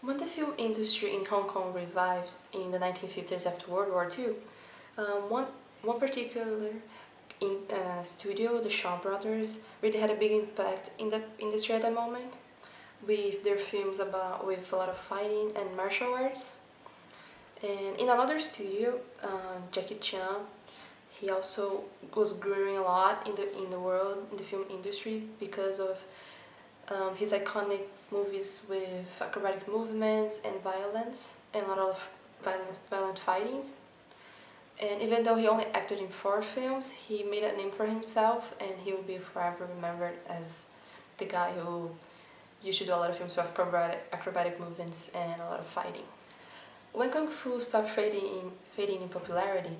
When the film industry in Hong Kong revived in the 1950s after World War II, one particular studio, the Shaw Brothers, really had a big impact in the industry at that moment, with their films with a lot of fighting and martial arts. And in another studio, Jackie Chan, he also was growing a lot in the world, in the film industry, because of his iconic movies with acrobatic movements and violence, and a lot of violent fightings. And even though he only acted in 4 films, he made a name for himself, and he will be forever remembered as the guy who used to do a lot of films with acrobatic movements and a lot of fighting. When Kung Fu stopped fading in popularity,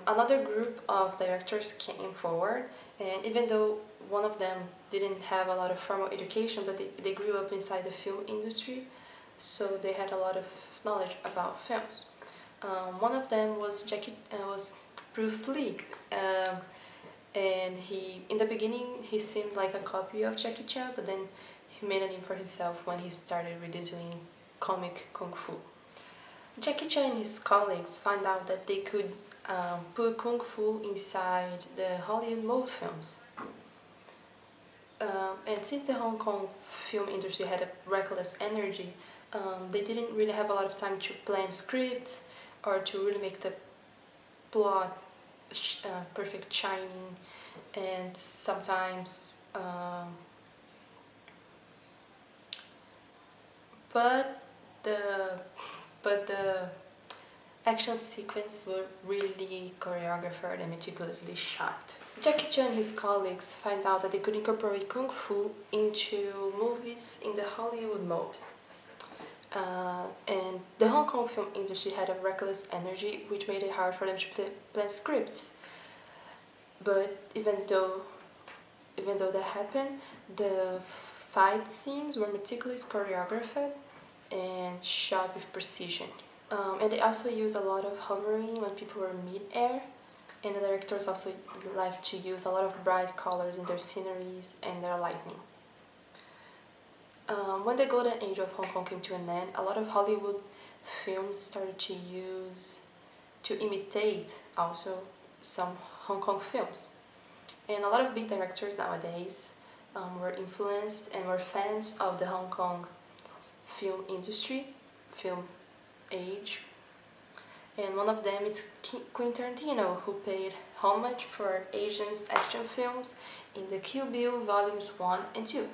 another group of directors came forward, and even though one of them didn't have a lot of formal education, but they grew up inside the film industry, so they had a lot of knowledge about films. One of them was Bruce Lee, and in the beginning he seemed like a copy of Jackie Chan, but then he made a name for himself when he started really doing comic Kung Fu. Jackie Chan and his colleagues found out that they could put Kung Fu inside the Hollywood mode films. And since the Hong Kong film industry had a reckless energy, they didn't really have a lot of time to plan scripts or to really make the plot perfect shining, and sometimes but the action sequences were really choreographed and meticulously shot. Jackie Chan and his colleagues find out that they could incorporate Kung Fu into movies in the Hollywood mode. And the Hong Kong film industry had a reckless energy, which made it hard for them to plan scripts. But even though that happened, the fight scenes were meticulously choreographed and shot with precision. And they also use a lot of hovering when people were mid-air, and the directors also like to use a lot of bright colors in their sceneries and their lighting. When the golden age of Hong Kong came to an end, a lot of Hollywood films started to imitate also some Hong Kong films. And a lot of big directors nowadays were influenced and were fans of the Hong Kong film industry, film age. And one of them is Quentin Tarantino, who paid homage for Asian action films in the Kill Bill Volumes 1 and 2.